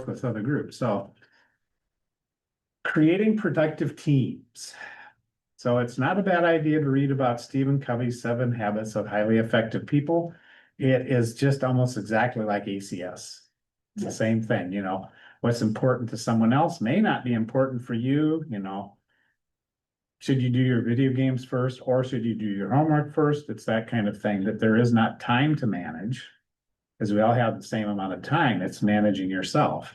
with other groups. So creating productive teams. So it's not a bad idea to read about Stephen Covey's 7 Habits of Highly Effective People. It is just almost exactly like ACS. It's the same thing, what's important to someone else may not be important for you, Should you do your video games first or should you do your homework first? It's that kind of thing that there is not time to manage, because we all have the same amount of time. It's managing yourself.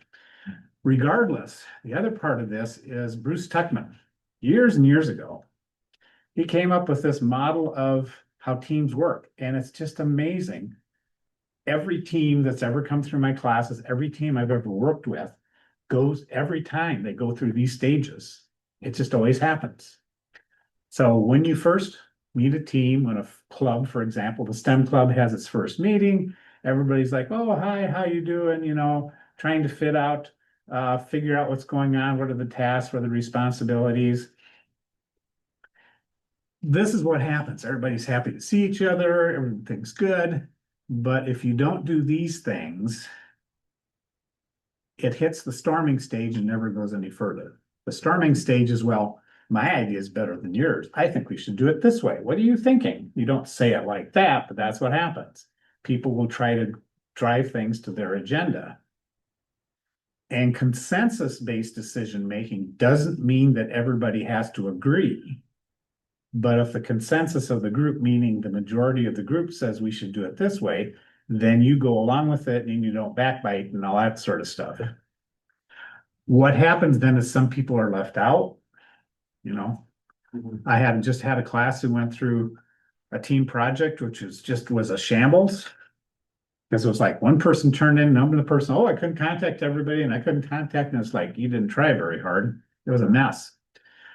Regardless, the other part of this is Bruce Tuckman, years and years ago. He came up with this model of how teams work, and it's just amazing. Every team that's ever come through my classes, every team I've ever worked with, goes every time they go through these stages. It just always happens. So when you first meet a team, when a club, for example, the STEM club has its first meeting, everybody's like, oh, hi, how you doing? Trying to figure out what's going on. What are the tasks? What are the responsibilities? This is what happens. Everybody's happy to see each other. Everything's good. But if you don't do these things, it hits the storming stage and never goes any further. The storming stage is, well, my idea is better than yours. I think we should do it this way. What are you thinking? You don't say it like that, but that's what happens. People will try to drive things to their agenda. And consensus-based decision-making doesn't mean that everybody has to agree. But if the consensus of the group, meaning the majority of the group, says we should do it this way, then you go along with it and you don't backbite and all that sort of stuff. What happens then is some people are left out. I had just had a class who went through a team project, which was a shambles. Because it was like one person turned in, another person, I couldn't contact everybody and I couldn't contact, and it's like, you didn't try very hard. It was a mess.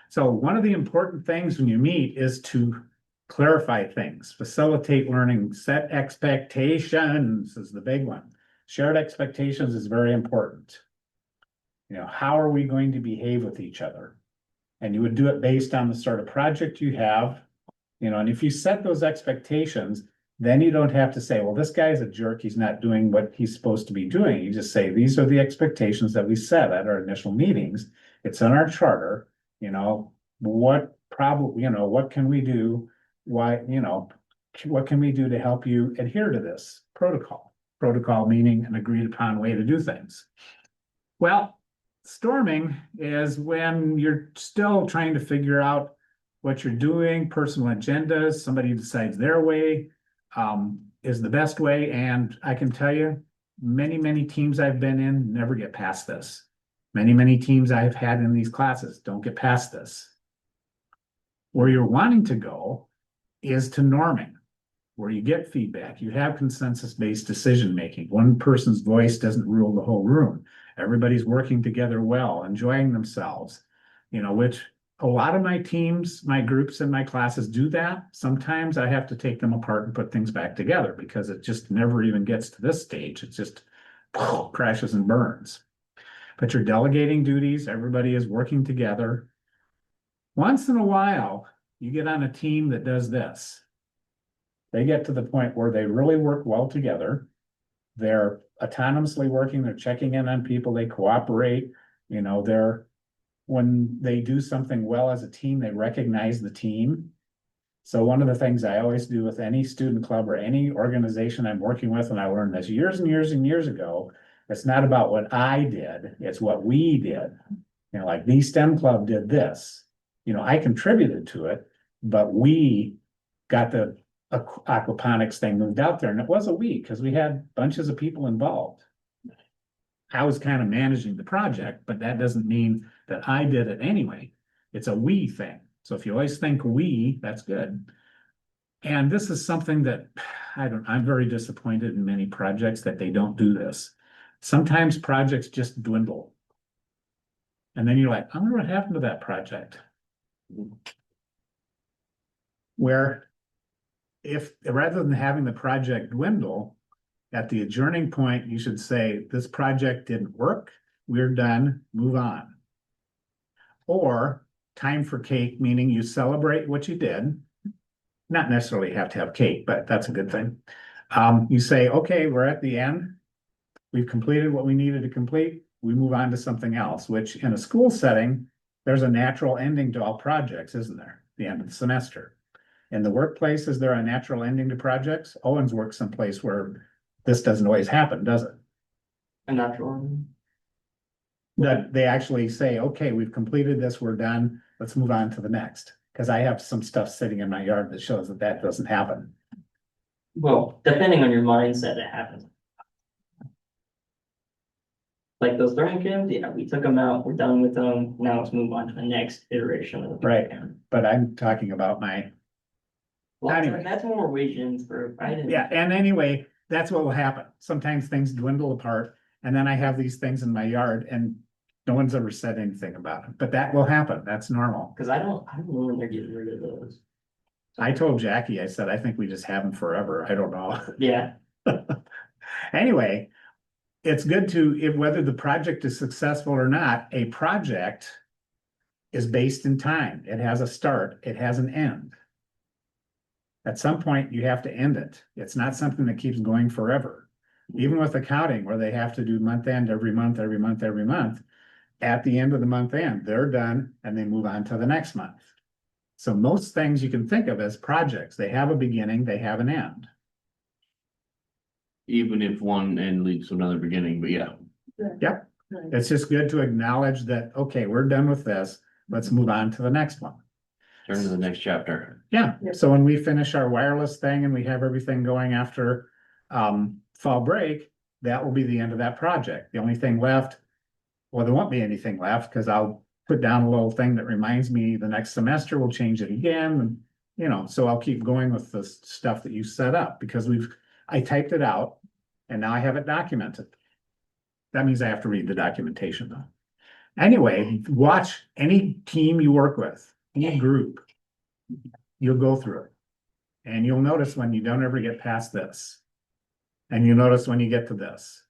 So one of the important things when you meet is to clarify things, facilitate learning, set expectations is the big one. Shared expectations is very important. How are we going to behave with each other? And you would do it based on the sort of project you have, and if you set those expectations, then you don't have to say, well, this guy's a jerk. He's not doing what he's supposed to be doing. You just say, these are the expectations that we set at our initial meetings. It's in our charter. What can we do? What can we do to help you adhere to this protocol? Protocol meaning an agreed upon way to do things. Well, storming is when you're still trying to figure out what you're doing, personal agendas, somebody decides their way is the best way. And I can tell you, many, many teams I've been in never get past this. Many, many teams I've had in these classes don't get past this. Where you're wanting to go is to norming, where you get feedback. You have consensus-based decision-making. One person's voice doesn't rule the whole room. Everybody's working together well, enjoying themselves, which a lot of my teams, my groups, and my classes do that. Sometimes I have to take them apart and put things back together because it just never even gets to this stage. It just crashes and burns. But you're delegating duties. Everybody is working together. Once in a while, you get on a team that does this. They get to the point where they really work well together. They're autonomously working. They're checking in on people. They cooperate. When they do something well as a team, they recognize the team. So one of the things I always do with any student club or any organization I'm working with, and I learned this years and years and years ago, it's not about what I did, it's what we did. Like the STEM club did this. I contributed to it, but we got the aquaponics thing moved out there. And it was a we, because we had bunches of people involved. I was kind of managing the project, but that doesn't mean that I did it anyway. It's a we thing. So if you always think we, that's good. And this is something that I'm very disappointed in many projects that they don't do this. Sometimes projects just dwindle. And then you're like, I wonder what happened to that project. Where if rather than having the project dwindle, at the adjourning point, you should say, this project didn't work. We're done, move on. Or time for cake, meaning you celebrate what you did. Not necessarily have to have cake, but that's a good thing. You say, okay, we're at the end. We've completed what we needed to complete. we move on to something else, which in a school setting, there's a natural ending to all projects, isn't there? The end of the semester. In the workplace, is there a natural ending to projects? Owens works someplace where this doesn't always happen, does it? A natural. That they actually say, okay, we've completed this, we're done, let's move on to the next. Because I have some stuff sitting in my yard that shows that that doesn't happen. Well, depending on your mindset, it happens. Like those thermal cams, yeah, we took them out, we're done with them, now let's move on to the next iteration of the Right. program. But I'm talking about my, Well, Anyway. that's more visions for, I didn't. yeah, and anyway, that's what will happen. Sometimes things dwindle apart, and then I have these things in my yard and no one's ever said anything about it, but that will happen. That's normal. Cause I don't know when they're getting rid of those. I told Jackie, I said, I think we just have them forever. I don't know. Yeah, Anyway, it's good to, if whether the project is successful or not, a project is based in time. It has a start, it has an end. At some point, you have to end it. It's not something that keeps going forever. Even with accounting, where they have to do month end every month, every month, every month. At the end of the month end, they're done and they move on to the next month. So most things you can think of as projects, they have a beginning, they have an end. Even if one end leads to another beginning, but yeah. Yep. It's just good to acknowledge that, okay, we're done with this. Let's move on to the next one. Turn to the next chapter. Yeah, so when we finish our wireless thing and we have everything going after fall break, that will be the end of that project. The only thing left, well, there won't be anything left because I'll put down a little thing that reminds me the next semester we'll change it again. And, you know, so I'll keep going with the stuff that you set up because I typed it out and now I have it documented. That means I have to read the documentation though. Anyway, watch any team you work with, any group. You'll go through it. And you'll notice when you don't ever get past this. And you notice when you get to this.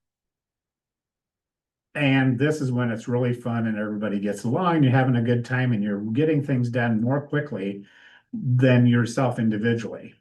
And this is when it's really fun and everybody gets along, you're having a good time and you're getting things done more quickly than yourself individually.